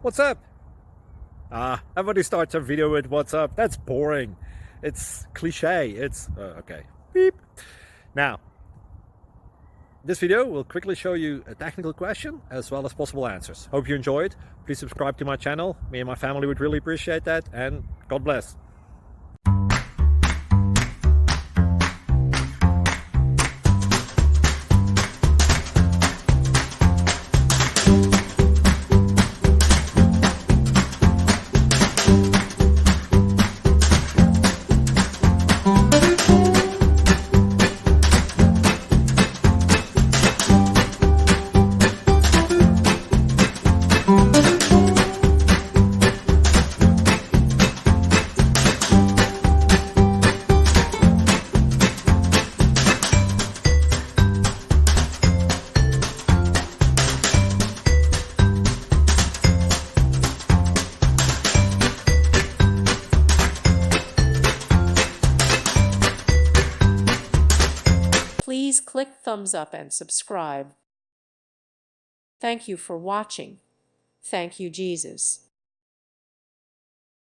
What's up? Everybody starts a video with what's up. That's boring. It's cliche. It's okay. Beep. Now, this video will quickly show you a technical question as well as possible answers. Hope you enjoyed. Please subscribe to my channel. Me and my family would really appreciate that, and God bless. Please click thumbs up and subscribe. Thank you for watching. Thank you, Jesus.